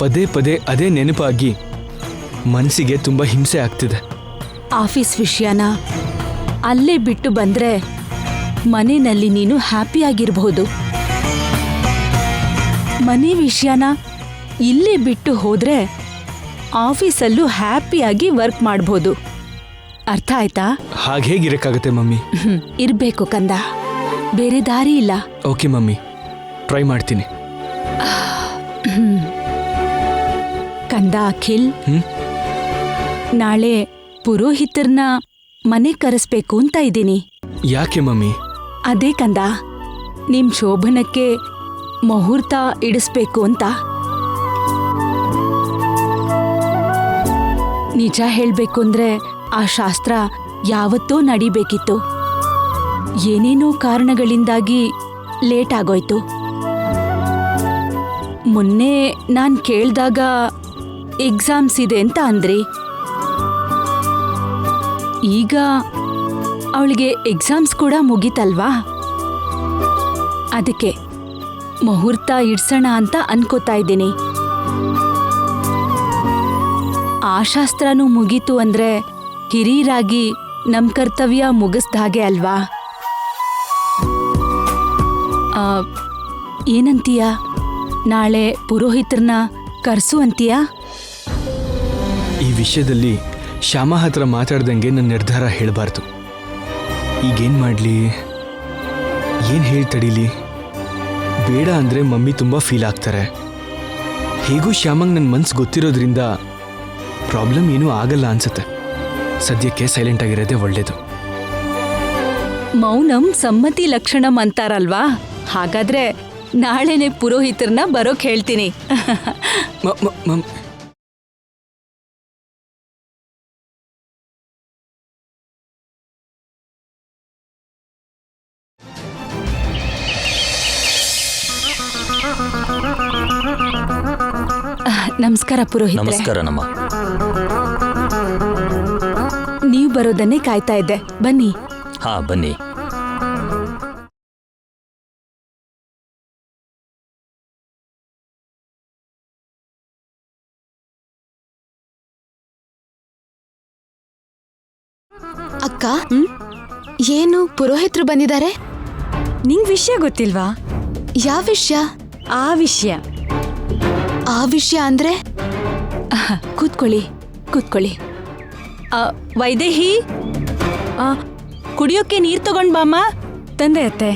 ಪದೇ ಪದೇ ಅದೇ ನೆನಪಾಗಿ ಮನಸ್ಸಿಗೆ ತುಂಬ ಹಿಂಸೆ ಆಗ್ತಿದೆ. ಆಫೀಸ್ ವಿಷಯನ ಅಲ್ಲೇ ಬಿಟ್ಟು ಬಂದ್ರೆ ಮನೆಯಲ್ಲಿ ನೀನು ಹ್ಯಾಪಿಯಾಗಿರಬಹುದು. ಮನೆ ವಿಷಯನ ಇಲ್ಲೇ ಬಿಟ್ಟು ಹೋದ್ರೆ ಆಫೀಸಲ್ಲೂ ಹ್ಯಾಪಿಯಾಗಿ ವರ್ಕ್ ಮಾಡ್ಬೋದು. ಅರ್ಥ ಆಯ್ತಾ? ಹಾಗೆ ಹೇಗಿರಕ್ಕಾಗತ್ತೆ ಮಮ್ಮಿ? ಇರ್ಬೇಕು ಕಂದ, ಬೇರೆ ದಾರಿ ಇಲ್ಲ. ಓಕೆ ಮಮ್ಮಿ, ಟ್ರೈ ಮಾಡ್ತೀನಿ. ಕಂದ ಅಖಿಲ್, ನಾಳೆ ಪುರೋಹಿತರನ್ನ ಮನೆ ಕರೆಸ್ಬೇಕು ಅಂತ ಇದ್ದೀನಿ. ಯಾಕೆ ಮಮ್ಮಿ? ಅದೇ ಕಂದ, ನಿಮ್ ಶೋಭನಕ್ಕೆ ಮುಹೂರ್ತ ಇಡಿಸ್ಬೇಕು ಅಂತ. ನಿಜ ಹೇಳ್ಬೇಕು ಅಂದ್ರೆ ಆ ಶಾಸ್ತ್ರ ಯಾವತ್ತೋ ನಡಿಬೇಕಿತ್ತು. ಏನೇನೋ ಕಾರಣಗಳಿಂದಾಗಿ ಲೇಟ್ ಆಗೋಯ್ತು. ಮೊನ್ನೆ ನಾನ್ ಕೇಳ್ದಾಗ ಎಕ್ಸಾಮ್ಸ್ ಇದೆ ಅಂತ ಅಂದ್ರಿ. ಈಗ ಅವಳಿಗೆ ಎಕ್ಸಾಮ್ಸ್ ಕೂಡ ಮುಗೀತಲ್ವಾ, ಅದಕ್ಕೆ ಮುಹೂರ್ತ ಇಡ್ಸೋಣ ಅಂತ ಅನ್ಕೋತಾ ಇದ್ದೀನಿ. ಆ ಶಾಸ್ತ್ರನೂ ಮುಗೀತು ಅಂದ್ರೆ ಹಿರಿಯರಾಗಿ ನಮ್ ಕರ್ತವ್ಯ ಮುಗಿಸ್ದ ಹಾಗೆ ಅಲ್ವಾ? ಏನಂತೀಯ? ನಾಳೆ ಪುರೋಹಿತರನ್ನ ಕರ್ಸು ಅಂತೀಯಾ? ಈ ವಿಷಯದಲ್ಲಿ ಶ್ಯಾಮ ಹತ್ರ ಮಾತಾಡ್ದಂಗೆ ನನ್ನ ನಿರ್ಧಾರ ಹೇಳಬಾರ್ದು. ಈಗೇನು ಮಾಡಲಿ, ಏನು ಹೇಳಿ ತಡೀಲಿ? ಬೇಡ ಅಂದರೆ ಮಮ್ಮಿ ತುಂಬ ಫೀಲ್ ಆಗ್ತಾರೆ. ಹೇಗೂ ಶ್ಯಾಮಂಗೆ ನನ್ನ ಮನ್ಸು ಗೊತ್ತಿರೋದ್ರಿಂದ ಪ್ರಾಬ್ಲಮ್ ಏನೂ ಆಗಲ್ಲ ಅನ್ಸುತ್ತೆ. ಸದ್ಯಕ್ಕೆ ಸೈಲೆಂಟ್ ಆಗಿರೋದೇ ಒಳ್ಳೇದು. ಮೌನಂ ಸಮ್ಮತಿ ಲಕ್ಷಣಂ ಅಂತಾರಲ್ವಾ? ಹಾಗಾದ್ರೆ ನಾಳೆನೆ ಪುರೋಹಿತರನ್ನ ಬರೋಕ್ ಹೇಳ್ತೀನಿ. ನಮಸ್ಕಾರ ಪುರೋಹಿತ. ನಮಸ್ಕಾರ ನಮ್ಮ. ನೀವು ಬರೋದನ್ನೇ ಕಾಯ್ತಾ ಇದ್ದೆ, ಬನ್ನಿ. ಹಾ ಬನ್ನಿ. ಅಕ್ಕ, ಏನು ಪುರೋಹಿತರು ಬಂದಿದ್ದಾರೆ? ನಿಂಗ್ ವಿಷಯ ಗೊತ್ತಿಲ್ವಾ? ಯಾವ ವಿಷಯ? ಆ ವಿಷಯ. ಆ ವಿಷಯ ಅಂದ್ರೆ? ಕೂತ್ಕೊಳ್ಳಿ ಕೂತ್ಕೊಳ್ಳಿ. ವೈದೇಹಿ, ಕುಡಿಯೋಕೆ ನೀರ್ ತಗೊಂಡ್ ಬಾಮ್ಮ. ತಂದೆ ಅತ್ತೆ.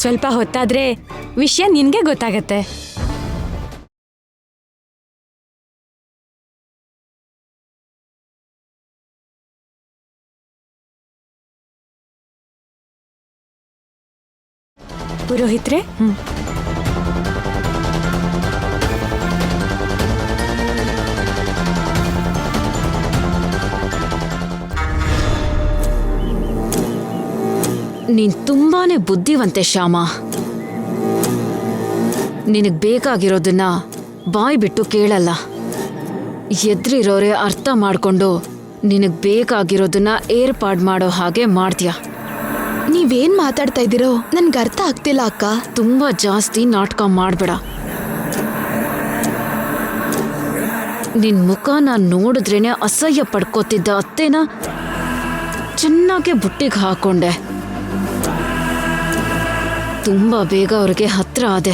ಸ್ವಲ್ಪ ಹೊತ್ತಾದ್ರೆ ವಿಷಯ ನಿನ್ಗೆ ಗೊತ್ತಾಗತ್ತೆ. ಪುರೋಹಿತ್ರೆ, ನೀನ್ ತುಂಬಾನೇ ಬುದ್ಧಿವಂತೆ ಶ್ಯಾಮ. ನಿನಗ್ ಬೇಕಾಗಿರೋದನ್ನ ಬಾಯ್ ಬಿಟ್ಟು ಕೇಳಲ್ಲ. ಎದ್ರಿರೋರೆ ಅರ್ಥ ಮಾಡ್ಕೊಂಡು ನಿನಗ್ ಬೇಕಾಗಿರೋದನ್ನ ಏರ್ಪಾಡ್ ಮಾಡೋ ಹಾಗೆ ಮಾಡ್ತೀಯ. ನೀವೇನ್ ಮಾತಾಡ್ತಾ ಇದ್ದೀರೋ ನನ್ಗೆ ಅರ್ಥ ಆಗ್ತಿಲ್ಲ ಅಕ್ಕ. ತುಂಬಾ ಜಾಸ್ತಿ ನಾಟಕ ಮಾಡ್ಬೇಡ. ನಿನ್ ಮುಖನ ನೋಡಿದ್ರೇನೆ ಅಸಹ್ಯ ಪಡ್ಕೋತಿದ್ದ ಅತ್ತೆನ ಚೆನ್ನಾಗೆ ಬುಟ್ಟಿಗೆ ಹಾಕೊಂಡೆ. ತುಂಬಾ ಬೇಗ ಅವ್ರಿಗೆ ಹತ್ರ ಆದೆ.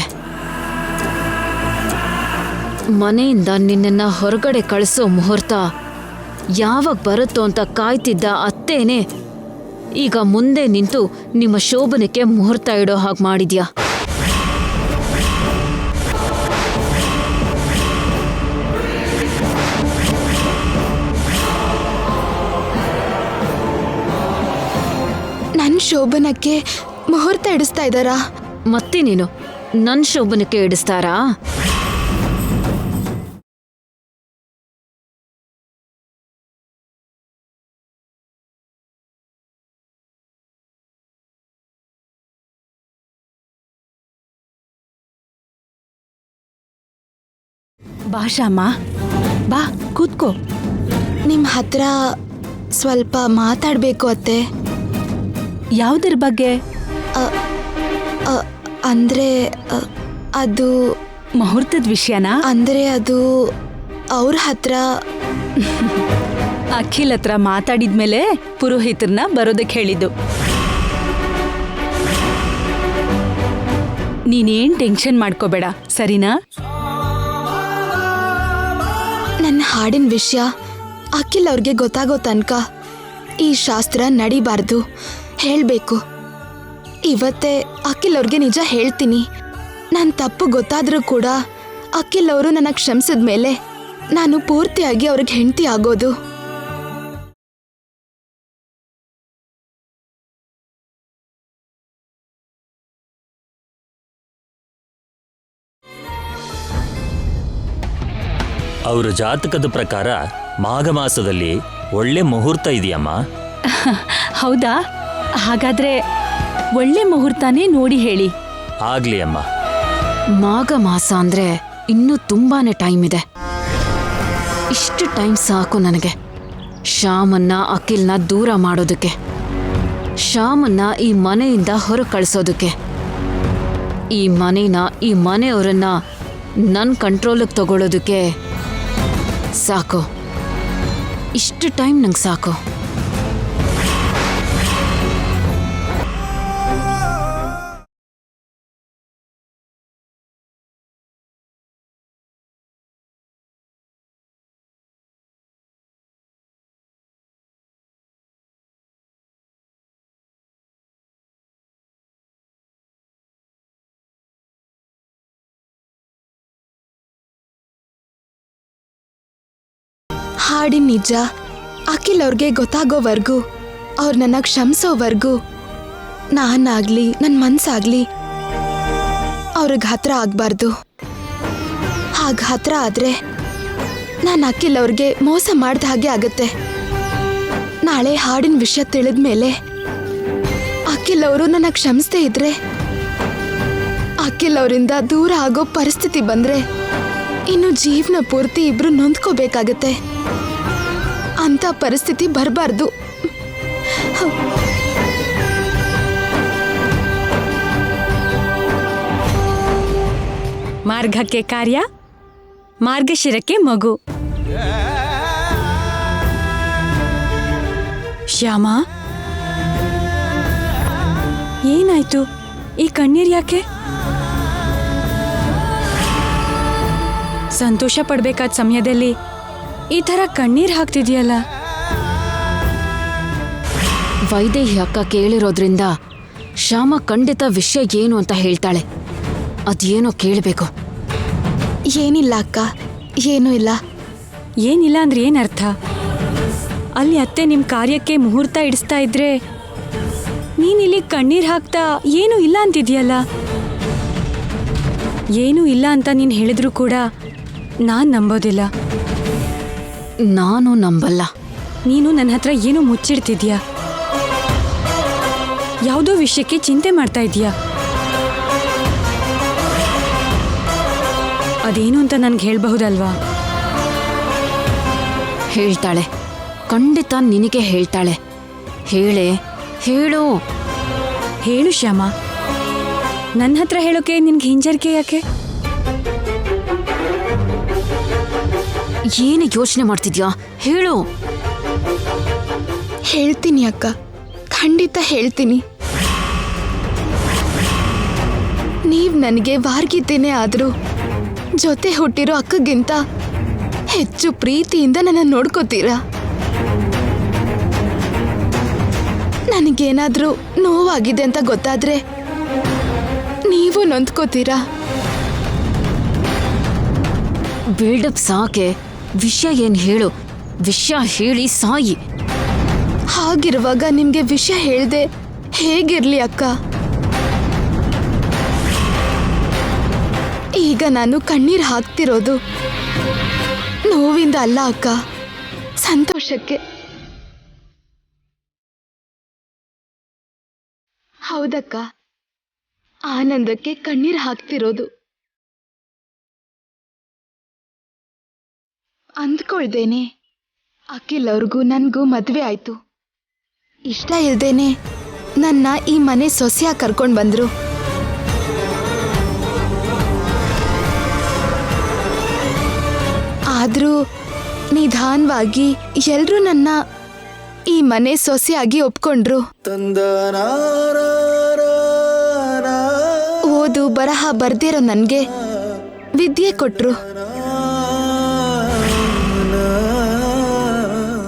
ಮನೆಯಿಂದ ನಿನ್ನನ್ನ ಹೊರಗಡೆ ಕಳಿಸೋ ಮುಹೂರ್ತ ಯಾವಾಗ ಬರುತ್ತೋ ಅಂತ ಕಾಯ್ತಿದ್ದ ಅತ್ತೇನೆ ಈಗ ಮುಂದೆ ನಿಂತು ನಿಮ್ಮ ಶೋಭನಕ್ಕೆ ಮುಹೂರ್ತ ಇಡೋ ಹಾಗೆ ಮಾಡಿದ್ಯಾ. ನನ್ ಶೋಭನಕ್ಕೆ ಮುಹೂರ್ತ ಇಡಿಸ್ತಾ ಇದ್ದಾರಾ? ಮತ್ತೆ ನೀನು ನನ್ ಶೋಭನಕ್ಕೆ ಇಡಿಸ್ತಾರಾ? ಬಾ ಶ್ಯಾಮ, ಬಾ ಕೂತ್ಕೋ. ನಿಮ್ ಹತ್ರ ಸ್ವಲ್ಪ ಮಾತಾಡ್ಬೇಕು ಅತ್ತೆ. ಯಾವುದ್ರ ಬಗ್ಗೆ? ಅಂದ್ರೆ ಅದು ಮುಹೂರ್ತದ ವಿಷಯನಾ? ಅಂದ್ರೆ ಅದು ಅವ್ರ ಹತ್ರ ಅಖಿಲ್ ಹತ್ರ ಮಾತಾಡಿದ್ಮೇಲೆ ಪುರೋಹಿತರನ್ನ ಬರೋದಕ್ಕೆ ಹೇಳಿದ್ದು. ನೀನೇನ್ ಟೆನ್ಷನ್ ಮಾಡ್ಕೋಬೇಡ, ಸರಿನಾ? ನನ್ನ ಹಾಡಿನ ವಿಷಯ ಅಖಿಲ್ ಅವ್ರಿಗೆ ಗೊತ್ತಾಗೋ ತನಕ ಈ ಶಾಸ್ತ್ರ ನಡಿಬಾರ್ದು, ಹೇಳಬೇಕು. ಇವತ್ತೇ ಅಖಿಲ್ ಅವ್ರಿಗೆ ನಿಜ ಹೇಳ್ತೀನಿ. ನನ್ನ ತಪ್ಪು ಗೊತ್ತಾದ್ರೂ ಕೂಡ ಅಖಿಲ್ ಅವರು ನನ್ನ ಕ್ಷಮಿಸಿದ ಮೇಲೆ ನಾನು ಪೂರ್ತಿಯಾಗಿ ಅವ್ರಿಗೆ ಹೆಂಡತಿ ಆಗೋದು. ಅವರ ಜಾತಕದ ಪ್ರಕಾರ ಮಾಘ ಮಾಸದಲ್ಲಿ ಒಳ್ಳೆ ಮುಹೂರ್ತ ಇದೆಯಮ್ಮ. ಹೌದಾ? ಹಾಗಾದ್ರೆ ಒಳ್ಳೆ ಮುಹೂರ್ತನೇ ನೋಡಿ ಹೇಳಿ. ಆಗ್ಲಿ ಅಮ್ಮ. ಮಾಘ ಮಾಸ ಅಂದ್ರೆ ಇನ್ನೂ ತುಂಬಾನೇ ಟೈಮ್ ಇದೆ. ಇಷ್ಟು ಟೈಮ್ ಸಾಕು ನನಗೆ ಶ್ಯಾಮನ್ನ ಅಖಿಲ್ನ ದೂರ ಮಾಡೋದಕ್ಕೆ, ಶ್ಯಾಮನ್ನ ಈ ಮನೆಯಿಂದ ಹೊರ ಕಳಿಸೋದಕ್ಕೆ, ಈ ಮನೆಯವರನ್ನ ನನ್ನ ಕಂಟ್ರೋಲಿಗೆ ತಗೊಳ್ಳೋದಕ್ಕೆ ಸಾಕು. ಇಷ್ಟು ಟೈಮ್ ನಂಗೆ ಸಾಕು. ಹಾಡಿನ ನಿಜ ಅಖಿಲ್ ಅವ್ರಿಗೆ ಗೊತ್ತಾಗೋವರೆಗೂ, ಅವ್ರು ನನ್ನ ಕ್ಷಮಿಸೋವರೆಗೂ ನಾನಾಗ್ಲಿ ನನ್ನ ಮನ್ಸಾಗ್ಲಿ ಅವ್ರಿಗೆ ಹತ್ರ ಆಗ್ಬಾರ್ದು. ಹಾಗ ಹತ್ರ ಆದ್ರೆ ನಾನು ಅಖಿಲ್ ಅವ್ರಿಗೆ ಮೋಸ ಮಾಡ್ದ ಹಾಗೆ ಆಗತ್ತೆ. ನಾಳೆ ಹಾಡಿನ ವಿಷಯ ತಿಳಿದ್ಮೇಲೆ ಅಖಿಲ್ ಅವರು ನನ್ನ ಕ್ಷಮಿಸದೇ ಇದ್ರೆ, ಅಖಿಲ್ ಅವರಿಂದ ದೂರ ಆಗೋ ಪರಿಸ್ಥಿತಿ ಬಂದ್ರೆ ಇನ್ನು ಜೀವನ ಪೂರ್ತಿ ಇಬ್ರು ನೊಂದ್ಕೋಬೇಕಾಗತ್ತೆ. ಅಂತ ಪರಿಸ್ಥಿತಿ ಬರಬಾರ್ದು. ಮಾರ್ಗಕ್ಕೆ ಕಾರ್ಯ, ಮಾರ್ಗಶಿರಕ್ಕೆ ಮಗು. ಶ್ಯಾಮ, ಏನಾಯ್ತು? ಈ ಕಣ್ಣೀರ್ ಯಾಕೆ? ಸಂತೋಷ ಪಡ್ಬೇಕಾದ ಸಮಯದಲ್ಲಿ ಈ ಥರ ಕಣ್ಣೀರ್ ಹಾಕ್ತಿದ್ಯಲ್ಲ. ವೈದೇಹಿ ಅಕ್ಕ ಕೇಳಿರೋದ್ರಿಂದ ಶ್ಯಾಮ ಖಂಡಿತ ವಿಷಯ ಏನು ಅಂತ ಹೇಳ್ತಾಳೆ. ಅದೇನೋ ಕೇಳಬೇಕು. ಏನಿಲ್ಲ ಅಕ್ಕ, ಏನೂ ಇಲ್ಲ. ಏನಿಲ್ಲ ಅಂದ್ರೆ ಏನರ್ಥ? ಅಲ್ಲಿ ಅತ್ತೆ ನಿಮ್ಮ ಕಾರ್ಯಕ್ಕೆ ಮುಹೂರ್ತ ಇಡಿಸ್ತಾ ಇದ್ರೆ ನೀನಿಲ್ಲಿ ಕಣ್ಣೀರ್ ಹಾಕ್ತಾ ಏನೂ ಇಲ್ಲ ಅಂತಿದ್ಯಲ್ಲ. ಏನೂ ಇಲ್ಲ ಅಂತ ನೀನು ಹೇಳಿದ್ರು ಕೂಡ ನಾನು ನಂಬೋದಿಲ್ಲ. ನಾನು ನಂಬಲ್ಲ. ನೀನು ನನ್ನ ಹತ್ರ ಏನೋ ಮುಚ್ಚಿಡ್ತಿದ್ಯಾ, ಯಾವುದೋ ವಿಷಯಕ್ಕೆ ಚಿಂತೆ ಮಾಡ್ತಾ ಇದೀಯಾ. ಅದೇನು ಅಂತ ನನ್ಗೆ ಹೇಳ್ಬಹುದಲ್ವಾ? ಹೇಳ್ತಾಳೆ, ಖಂಡಿತ ನಿನಗೆ ಹೇಳ್ತಾಳೆ. ಹೇಳು. ಹೇಳು ಶ್ಯಾಮ, ನನ್ನ ಹತ್ರ ಹೇಳೋಕೆ ನಿನ್ಗೆ ಹಿಂಜರಿಕೆ ಯಾಕೆ? ಏನು ಯೋಚನೆ ಮಾಡ್ತಿದ್ಯಾ? ಹೇಳು. ಹೇಳ್ತೀನಿ ಅಕ್ಕ, ಖಂಡಿತ ಹೇಳ್ತೀನಿ. ನೀವ್ ನನಗೆ ವಾರ್ಗಿದ್ದೇನೆ ಆದ್ರೂ ಜೊತೆ ಹುಟ್ಟಿರೋ ಅಕ್ಕಗಿಂತ ಹೆಚ್ಚು ಪ್ರೀತಿಯಿಂದ ನನ್ನ ನೋಡ್ಕೋತೀರಾ. ನನಗೇನಾದ್ರೂ ನೋವಾಗಿದೆ ಅಂತ ಗೊತ್ತಾದ್ರೆ ನೀವು ನೊಂದ್ಕೋತೀರಾ. ಬಿಲ್ಡಪ್ ಸಾಕೆ, ವಿಷಯ ಏನ್ ಹೇಳು. ವಿಷಯ ಹೇಳಿ ಸಾಯಿ. ಹಾಗಿರುವಾಗ ನಿಮ್ಗೆ ವಿಷಯ ಹೇಳ್ದೆ ಹೇಗಿರ್ಲಿ ಅಕ್ಕ? ಈಗ ನಾನು ಕಣ್ಣೀರ್ ಹಾಕ್ತಿರೋದು ನೋವಿಂದ ಅಲ್ಲ ಅಕ್ಕ, ಸಂತೋಷಕ್ಕೆ. ಹೌದಕ್ಕ, ಆನಂದಕ್ಕೆ ಕಣ್ಣೀರ್ ಹಾಕ್ತಿರೋದು. ಅಂದ್ಕೊಳ್ದೇನೆ ಅಖಿಲ್ ಅವ್ರಿಗೂ ನನ್ಗೂ ಮದ್ವೆ ಆಯ್ತು. ಇಷ್ಟ ಇಲ್ದೇನೆ ನನ್ನ ಈ ಮನೆ ಸೊಸೆಯಾಗಿ ಕರ್ಕೊಂಡು ಬಂದ್ರು. ನಿಧಾನವಾಗಿ ಎಲ್ರೂ ನನ್ನ ಈ ಮನೆ ಸೊಸೆಯಾಗಿ ಒಪ್ಕೊಂಡ್ರು. ಓದು ಬರಹ ಬರ್ದಿರೋ ನನ್ಗೆ ವಿದ್ಯೆ ಕೊಟ್ರು.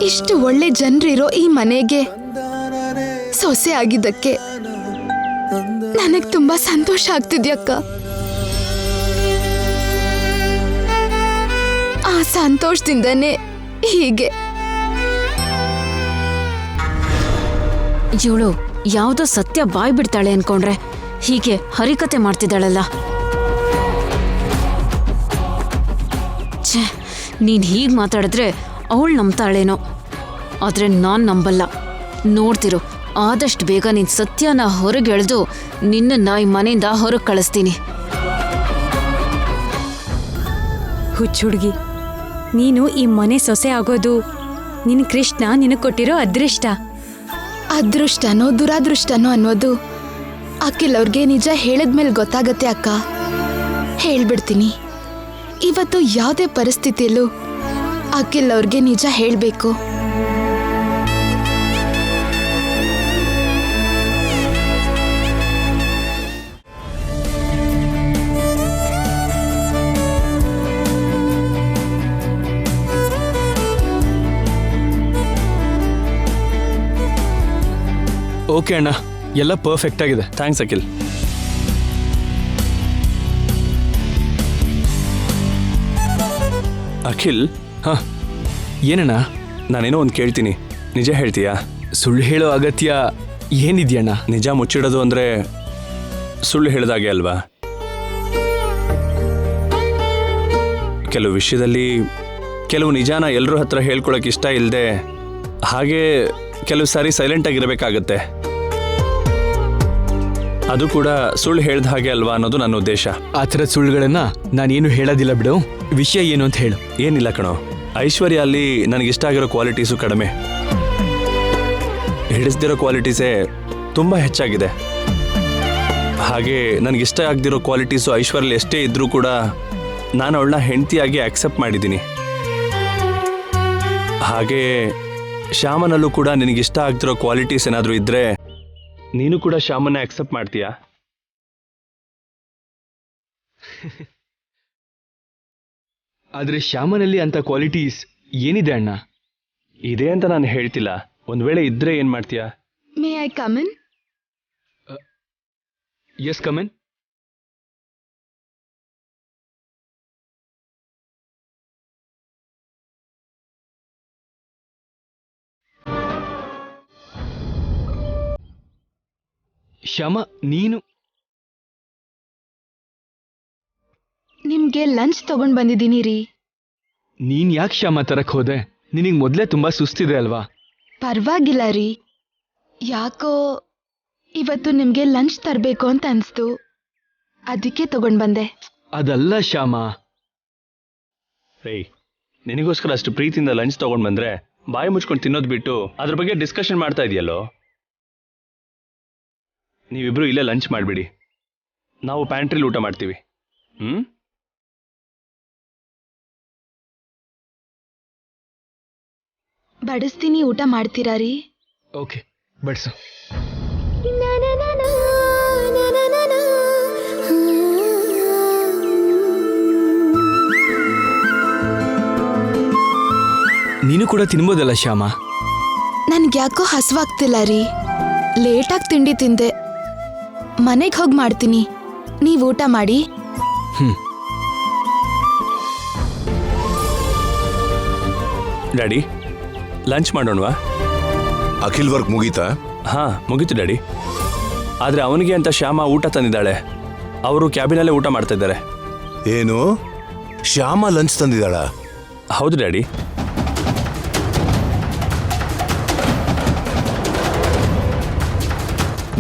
ಇಷ್ಟು ಒಳ್ಳೆ ಜನರಿರೋ ಈ ಮನೆಗೆ ಸೊಸೆ ಆಗಿದ್ದಕ್ಕೆ ನನಗ್ ತುಂಬಾ ಸಂತೋಷ ಆಗ್ತಿದ್ಯಕ್ಕ. ಆ ಸಂತೋಷದಿಂದನೇ ಹೀಗೆ. ಇವಳು ಯಾವುದೋ ಸತ್ಯ ಬಾಯ್ ಬಿಡ್ತಾಳೆ ಅನ್ಕೊಂಡ್ರೆ ಹೀಗೆ ಹರಿಕತೆ ಮಾಡ್ತಿದ್ದಾಳಲ್ಲ. ಛೇ, ನೀನ್ ಹೀಗ್ ಮಾತಾಡಿದ್ರೆ ಅವಳು ನಂಬ್ತಾಳೇನೋ, ಆದ್ರೆ ನಾನ್ ನಂಬಲ್ಲ. ನೋಡ್ತಿರು, ಆದಷ್ಟು ಬೇಗ ನಿನ್ ಸತ್ಯನ ಹೊರಗೆಳೆದು ನಿನ್ನ ಈ ಮನೆಯಿಂದ ಹೊರಗೆ ಕಳಿಸ್ತೀನಿ. ಹುಚ್ಚುಡ್ಗಿ, ನೀನು ಈ ಮನೆ ಸೊಸೆ ಆಗೋದು ನಿನ್ ಕೃಷ್ಣ ನಿನಗೆ ಕೊಟ್ಟಿರೋ ಅದೃಷ್ಟ. ಅದೃಷ್ಟನೋ ದುರಾದೃಷ್ಟನೋ ಅನ್ನೋದು ಅಖಿಲ್ ಅವ್ರಿಗೆ ನಿಜ ಹೇಳಿದ್ಮೇಲೆ ಗೊತ್ತಾಗತ್ತೆ ಅಕ್ಕ. ಹೇಳ್ಬಿಡ್ತೀನಿ, ಇವತ್ತು ಯಾವುದೇ ಪರಿಸ್ಥಿತಿಯಲ್ಲೂ ಅಖಿಲ್ ಅವ್ರಿಗೆ ನಿಜ ಹೇಳಬೇಕು. ಓಕೆ ಅಣ್ಣ, ಎಲ್ಲ ಪರ್ಫೆಕ್ಟ್ ಆಗಿದೆ. ಥ್ಯಾಂಕ್ಸ್ ಅಖಿಲ್. ಅಖಿಲ್, ಹಾಂ, ಏನಣ್ಣ? ನಾನೇನೋ ಒಂದು ಕೇಳ್ತೀನಿ, ನಿಜ ಹೇಳ್ತೀಯಾ? ಸುಳ್ಳು ಹೇಳೋ ಅಗತ್ಯ ಏನಿದೆಯಣ್ಣ? ನಿಜ ಮುಚ್ಚಿಡೋದು ಅಂದರೆ ಸುಳ್ಳು ಹೇಳಿದಾಗೆ ಅಲ್ವಾ? ಕೆಲವು ವಿಷಯದಲ್ಲಿ ಕೆಲವು ನಿಜಾನ ಎಲ್ಲರ ಹತ್ರ ಹೇಳ್ಕೊಳಕ್ಕೆ ಇಷ್ಟ ಇಲ್ಲದೆ ಹಾಗೆ ಕೆಲವು ಸಾರಿ ಸೈಲೆಂಟ್ ಆಗಿರಬೇಕಾಗತ್ತೆ. ಅದು ಕೂಡ ಸುಳ್ಳು ಹೇಳ್ದ ಹಾಗೆ ಅಲ್ವಾ ಅನ್ನೋದು ನನ್ನ ಉದ್ದೇಶ. ಆ ಥರದ ಸುಳ್ಳುಗಳನ್ನ ನಾನೇನು ಹೇಳೋದಿಲ್ಲ ಬಿಡು. ವಿಷಯ ಏನು ಅಂತ ಹೇಳು. ಏನಿಲ್ಲ ಕಣೋ, ಐಶ್ವರ್ಯ ಅಲ್ಲಿ ನನಗಿಷ್ಟ ಆಗಿರೋ ಕ್ವಾಲಿಟೀಸು ಕಡಿಮೆ, ಹಿಡಿಸ್ದಿರೋ ಕ್ವಾಲಿಟೀಸೇ ತುಂಬ ಹೆಚ್ಚಾಗಿದೆ. ಹಾಗೆ ನನಗಿಷ್ಟ ಆಗದಿರೋ ಕ್ವಾಲಿಟೀಸು ಐಶ್ವರ್ಯ ಎಷ್ಟೇ ಇದ್ರೂ ಕೂಡ ನಾನು ಅವಳನ್ನ ಹೆಂಡತಿಯಾಗಿ ಆಕ್ಸೆಪ್ಟ್ ಮಾಡಿದ್ದೀನಿ. ಹಾಗೆ ಶ್ಯಾಮನಲ್ಲೂ ಕೂಡ ನಿನಗಿಷ್ಟ ಆಗ್ತಿರೋ ಕ್ವಾಲಿಟೀಸ್ ಏನಾದರೂ ಇದ್ರೆ ನೀನು ಕೂಡ ಶ್ಯಾಮನ್ನ ಆಕ್ಸೆಪ್ಟ್ ಮಾಡ್ತೀಯಾ? ಆದರೆ ಶ್ಯಾಮನಲ್ಲಿ ಅಂತ ಕ್ವಾಲಿಟೀಸ್ ಏನಿದೆ ಅಣ್ಣ? ಇದೆ ಅಂತ ನಾನು ಹೇಳ್ತಿಲ್ಲ, ಒಂದು ವೇಳೆ ಇದ್ರೆ ಏನು ಮಾಡ್ತೀಯಾ? May I come in? Yes, come in. Shyama, ನೀನು ನಿಮ್ಗೆ ಲಂಚ್ ತಗೊಂಡ್ ಬಂದಿದ್ದೀನಿ ರೀ. ನೀನ್ ಯಾಕೆ ಶ್ಯಾಮ ತರಕ್ ಹೋದೆ? ನಿನಗೆ ಮೊದಲೇ ತುಂಬಾ ಸುಸ್ತಿದೆ ಅಲ್ವಾ? ಪರವಾಗಿಲ್ಲ ರೀ, ಯಾಕೋ ಇವತ್ತು ನಿಮ್ಗೆ ಲಂಚ್ ತರಬೇಕು ಅಂತ ಅನ್ಸ್ತು, ಅದಕ್ಕೆ ತಗೊಂಡ್ ಬಂದೆ. ಅದಲ್ಲ ಶ್ಯಾಮ. ರೇ, ನಿನಗೋಸ್ಕರ ಅಷ್ಟು ಪ್ರೀತಿಯಿಂದ ಲಂಚ್ ತಗೊಂಡ್ ಬಂದ್ರೆ ಬಾಯಿ ಮುಚ್ಕೊಂಡು ತಿನ್ನೋದು ಬಿಟ್ಟು ಅದ್ರ ಬಗ್ಗೆ ಡಿಸ್ಕಷನ್ ಮಾಡ್ತಾ ಇದೆಯಲ್ಲೋ. ನೀವಿಬ್ರು ಇಲ್ಲೇ ಲಂಚ್ ಮಾಡಿಬಿಡಿ, ನಾವು ಪ್ಯಾಂಟ್ರಿಲಿ ಊಟ ಮಾಡ್ತೀವಿ. ಬಡಿಸ್ತೀನಿ, ಊಟ ಮಾಡ್ತೀರಾ ರೀ? Okay, buds. ನೀನು ಕೂಡ ತಿನ್ಬೋದಲ್ಲ ಶ್ಯಾಮ? ನನ್ಗೆ ಯಾಕೋ ಹಸುವಾಗ್ತಿಲ್ಲ ರೀ, ಲೇಟಾಗಿ ತಿಂಡಿ ತಿಂದೆ. ಮನೆಗೆ ಹೋಗಿ ಮಾಡ್ತೀನಿ, ನೀವು ಊಟ ಮಾಡಿ. ಡ್ಯಾಡಿ, ಲಂಚ್ ಮಾಡೋಣವಾ? ಅಖಿಲ್ ವರ್ಕ್ ಮುಗೀತಾ? ಹಾಂ, ಮುಗೀತು ಡ್ಯಾಡಿ. ಆದರೆ ಅವನಿಗೆ ಅಂತ ಶ್ಯಾಮ ಊಟ ತಂದಿದ್ದಾಳೆ. ಅವರು ಕ್ಯಾಬಿನಲ್ಲೇ ಊಟ ಮಾಡ್ತಾ ಇದ್ದಾರೆ. ಏನು, ಶ್ಯಾಮ ಲಂಚ್ ತಂದಿದ್ದಾಳ? ಹೌದು ಡ್ಯಾಡಿ.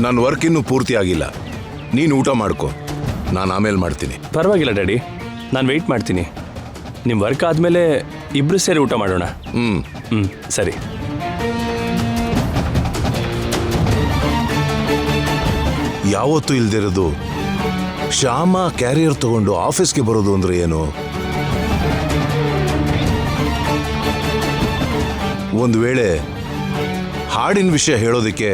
ನನ್ನ ವರ್ಕ್ ಇನ್ನೂ ಪೂರ್ತಿ ಆಗಿಲ್ಲ, ನೀನು ಊಟ ಮಾಡ್ಕೊ, ನಾನು ಆಮೇಲೆ ಮಾಡ್ತೀನಿ. ಪರವಾಗಿಲ್ಲ ಡ್ಯಾಡಿ, ನಾನು ವೆಯ್ಟ್ ಮಾಡ್ತೀನಿ. ನಿಮ್ಮ ವರ್ಕ್ ಆದಮೇಲೆ ಇಬ್ಬರು ಸೇರಿ ಊಟ ಮಾಡೋಣ. ಸರಿ. ಯಾವತ್ತೂ ಇಲ್ದಿರೋದು ಶ್ಯಾಮ ಕ್ಯಾರಿಯರ್ ತಗೊಂಡು ಆಫೀಸ್ಗೆ ಬರೋದು ಅಂದ್ರೆ ಏನು? ಒಂದು ವೇಳೆ ಹಾಡಿನ ವಿಷಯ ಹೇಳೋದಕ್ಕೆ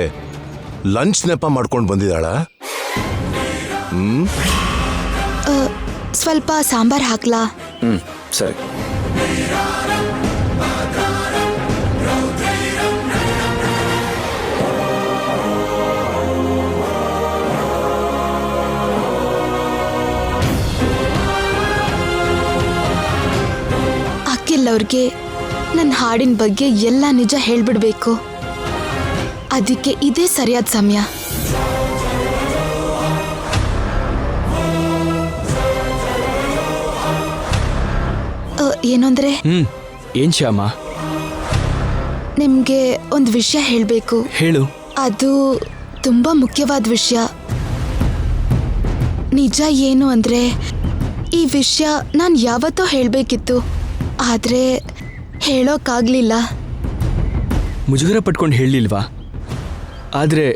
ಲಂಚ್ ನೆಪ ಮಾಡ್ಕೊಂಡು ಬಂದಿದ್ದಾಳ? ಸ್ವಲ್ಪ ಸಾಂಬಾರ್ ಹಾಕ್ಲಾ? ಸರಿ. ಅಖಿಲ್ ಅವ್ರಿಗೆ ನನ್ನ ಹಾಡಿನ ಬಗ್ಗೆ ಎಲ್ಲ ನಿಜ ಹೇಳ್ಬಿಡ್ಬೇಕು. ಅದಕ್ಕೆ ಇದೇ ಸರಿಯಾದ ಸಮಯ. ಏನಂದ್ರೆ ಏನ್ ಶ್ಯಾಮ? ನಿಮ್ಗೆ ಒಂದು ವಿಷಯ ಹೇಳ್ಬೇಕು. ಹೇಳು. ಅದು ತುಂಬಾ ಮುಖ್ಯವಾದ ವಿಷಯ. ನಿಜ ಏನು ಅಂದ್ರೆ, ಈ ವಿಷಯ ನಾನು ಯಾವತ್ತೋ ಹೇಳ್ಬೇಕಿತ್ತು, ಆದ್ರೆ ಹೇಳೋಕ್ಕಾಗ್ಲಿಲ್ಲ. ಮುಜುಗರ ಪಟ್ಕೊಂಡು ಹೇಳಲಿಲ್ವಾ? ಆದ್ರೆ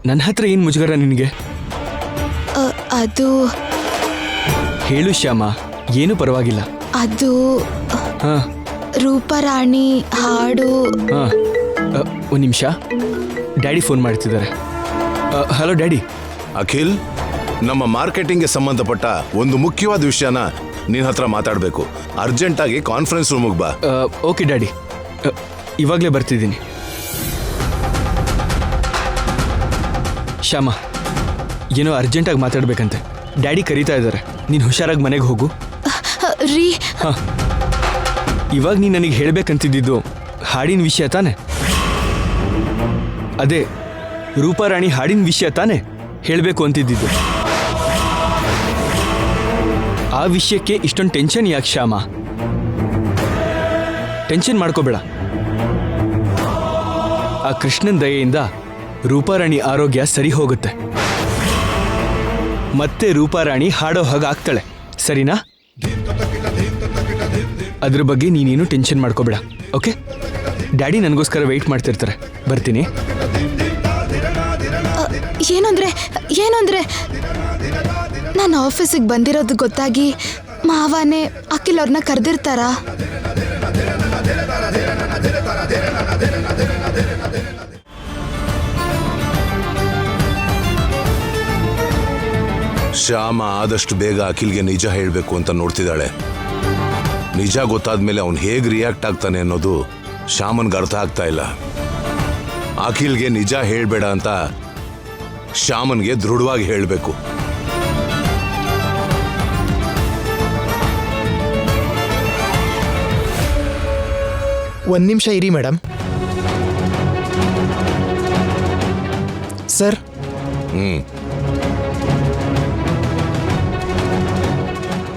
ನನ್ನ ಹತ್ರ ಏನು ಮುಜುಗರ ನಿನಗೆ? ಅದು ಹೇಳು ಶ್ಯಾಮ, ಏನು ಪರವಾಗಿಲ್ಲ. ಅದು ಹಾ ರೂಪರಾಣಿ ಹಾಡು. ಹಾ ಒಂದು ನಿಮಿಷ, ಡ್ಯಾಡಿ ಫೋನ್ ಮಾಡ್ತಿದ್ದಾರೆ. Hello daddy. ಅಖಿಲ್, ನಮ್ಮ ಮಾರ್ಕೆಟಿಂಗ್ಗೆ ಸಂಬಂಧಪಟ್ಟ ಒಂದು ಮುಖ್ಯವಾದ ವಿಷಯನ ನಿನ್ನ ಹತ್ರ ಮಾತಾಡಬೇಕು. ಅರ್ಜೆಂಟಾಗಿ ಕಾನ್ಫರೆನ್ಸ್ ರೂಮಿಗೆ ಬಾ. ಓಕೆ ಡ್ಯಾಡಿ, ಇವಾಗಲೇ ಬರ್ತಿದ್ದೀನಿ. ಶ್ಯಾಮ, ಏನೋ ಅರ್ಜೆಂಟಾಗಿ ಮಾತಾಡ್ಬೇಕಂತೆ. ಡ್ಯಾಡಿ ಕರೀತಾ ಇದ್ದಾರೆ, ನೀನು ಹುಷಾರಾಗಿ ಮನೆಗೆ ಹೋಗು. ರೀ, ಹಾಂ, ಇವಾಗ ನೀನು ನನಗೆ ಹೇಳಬೇಕಂತಿದ್ದು ಹಾಡಿನ ವಿಷಯ ತಾನೆ? ಅದೇ ರೂಪಾರಾಣಿ ಹಾಡಿನ ವಿಷಯ ತಾನೆ ಹೇಳಬೇಕು ಅಂತಿದ್ದು? ಆ ವಿಷಯಕ್ಕೆ ಇಷ್ಟೊಂದು ಟೆನ್ಷನ್ ಯಾಕೆ ಶ್ಯಾಮ? ಟೆನ್ಷನ್ ಮಾಡ್ಕೋಬೇಡ. ಆ ಕೃಷ್ಣನ ದಯೆಯಿಂದ ರೂಪಾರಾಣಿ ಆರೋಗ್ಯ ಸರಿ ಹೋಗುತ್ತೆ. ಮತ್ತೆ ರೂಪಾರಾಣಿ ಹಾಡೋ ಹಾಗೆ ಆಗ್ತಾಳೆ, ಸರಿನಾ? ಅದ್ರ ಬಗ್ಗೆ ನೀನೇನು ಟೆನ್ಷನ್ ಮಾಡ್ಕೋಬೇಡ, ಓಕೆ? ಡ್ಯಾಡಿ ನನಗೋಸ್ಕರ ವೆಯ್ಟ್ ಮಾಡ್ತಿರ್ತಾರೆ. ಬರ್ತೀನಿ. ಏನಂದ್ರೆ ನಾನು ಆಫೀಸಿಗೆ ಬಂದಿರೋದು ಗೊತ್ತಾಗಿ ಮಾವನೇ ಅಖಿಲ್ ಅವ್ರನ್ನ ಕರೆದಿರ್ತಾರಾ? ಶ್ಯಾಮ ಆದಷ್ಟು ಬೇಗ ಅಖಿಲ್ಗೆ ನಿಜ ಹೇಳಬೇಕು ಅಂತ ನೋಡ್ತಿದ್ದಾಳೆ. ನಿಜ ಗೊತ್ತಾದ್ಮೇಲೆ ಅವನು ಹೇಗೆ ರಿಯಾಕ್ಟ್ ಆಗ್ತಾನೆ ಅನ್ನೋದು ಶ್ಯಾಮನ್ಗೆ ಅರ್ಥ ಆಗ್ತಾ ಇಲ್ಲ. ಅಖಿಲ್ಗೆ ನಿಜ ಹೇಳಬೇಡ ಅಂತ ಶ್ಯಾಮನ್ಗೆ ದೃಢವಾಗಿ ಹೇಳಬೇಕು. ಒಂದು ನಿಮಿಷ ಇರಿ ಮೇಡಮ್. ಸರ್.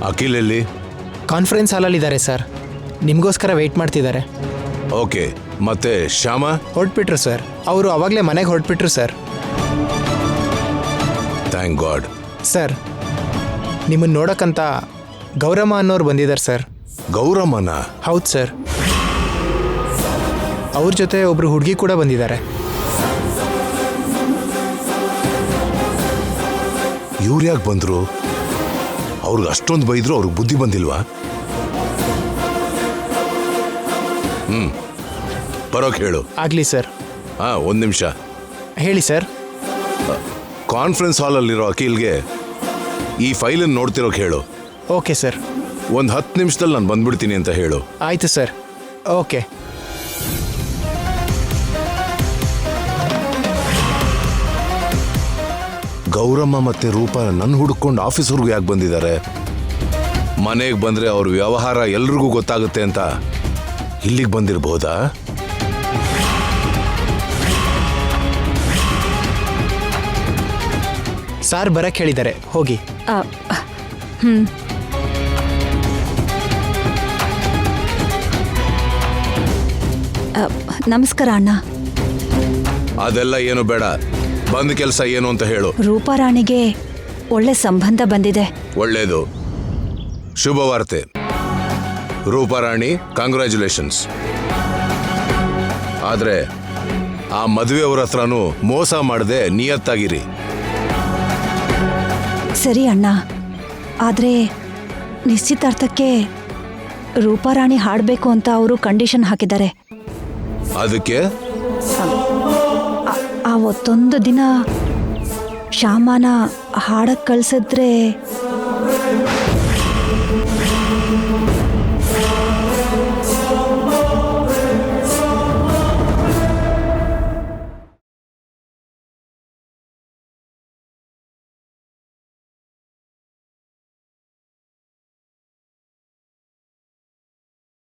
ಅಖಿಲ್ ಎಲ್ಲಿ? ಕಾನ್ಫರೆನ್ಸ್ ಹಾಲಲ್ಲಿದ್ದಾರೆ ಸರ್, ನಿಮಗೋಸ್ಕರ ವೆಯ್ಟ್ ಮಾಡ್ತಿದ್ದಾರೆ. ಓಕೆ, ಮತ್ತೆ ಶ್ಯಾಮ? ಹೊರಟ್ಬಿಟ್ರು ಸರ್, ಅವರು ಅವಾಗಲೇ ಮನೆಗೆ ಹೊರಟ್ಬಿಟ್ರು ಸರ್. Thank god. ಸರ್, ನಿಮ್ಮನ್ನು ನೋಡೋಕ್ಕಂತ ಗೌರಮ್ಮ ಅನ್ನೋರು ಬಂದಿದ್ದಾರೆ ಸರ್. ಗೌರಮ್ಮನ? ಹೌದು ಸರ್. ಅವ್ರ ಜೊತೆ ಒಬ್ರು ಹುಡುಗಿ ಕೂಡ ಬಂದಿದ್ದಾರೆ. ಇವ್ರು ಯಾಕೆ ಬಂದ್ರು? ಅವ್ರಿಗೆ ಅಷ್ಟೊಂದು ಬೈದ್ರು ಅವ್ರಿಗೆ ಬುದ್ಧಿ ಬಂದಿಲ್ವಾ? ಬರೋಕ್ ಹೇಳು. ಆಗಲಿ ಸರ್. ಒಂದು ನಿಮಿಷ ಹೇಳಿ ಸರ್. ಕಾನ್ಫರೆನ್ಸ್ ಹಾಲಲ್ಲಿರೋ ಅಖಿಲ್ಗೆ ಈ ಫೈಲನ್ನು ನೋಡ್ತಿರೋಕೆ ಹೇಳು. Okay sir. ಒಂದು 10 ನಿಮಿಷದಲ್ಲಿ ನಾನು ಬಂದ್ಬಿಡ್ತೀನಿ ಅಂತ ಹೇಳು. ಆಯಿತು ಸರ್. ಓಕೆ. ಗೌರಮ್ಮ ಮತ್ತೆ ರೂಪ ನನ್ನ ಹುಡ್ಕೊಂಡು ಆಫೀಸ್ವರೆಗೂ ಯಾಕೆ ಬಂದಿದ್ದಾರೆ? ಮನೆಗೆ ಬಂದರೆ ಅವ್ರ ವ್ಯವಹಾರ ಎಲ್ರಿಗೂ ಗೊತ್ತಾಗುತ್ತೆ ಅಂತ ಇಲ್ಲಿಗೆ ಬಂದಿರಬಹುದಾ? ಸಾರ್ ಬರಕ್ಕೆ ಹೇಳಿದ್ದಾರೆ, ಹೋಗಿ. ನಮಸ್ಕಾರ ಅಣ್ಣ. ಅದೆಲ್ಲ ಏನು ಬೇಡ, ಬಂದ ಕೆಲಸ ಏನು ಅಂತ ಹೇಳು. ರೂಪಾರಾಣಿಗೆ ಒಳ್ಳೆ ಸಂಬಂಧ ಬಂದಿದೆ. ಒಳ್ಳೇದು, ಶುಭವಾರ್ತೆ. ರೂಪಾರಾಣಿ, ಕಂಗ್ರ್ಯಾಚುಲೇಷನ್ಸ್. ಆದ್ರೆ ಆ ಮದುವೆಯವ್ರ ಹತ್ರನೂ ಮೋಸ ಮಾಡದೆ ನಿಯತ್ತಾಗಿರಿ. ಸರಿ ಅಣ್ಣ, ಆದ್ರೆ ನಿಶ್ಚಿತಾರ್ಥಕ್ಕೆ ರೂಪಾರಾಣಿ ಹಾಡಬೇಕು ಅಂತ ಅವರು ಕಂಡೀಷನ್ ಹಾಕಿದ್ದಾರೆ. ಅದಕ್ಕೆ ಅವತ್ತೊಂದು ದಿನ ಶ್ಯಾಮನ ಹಾಡಕ್ಕೆ ಕಳ್ಸಿದ್ರೆ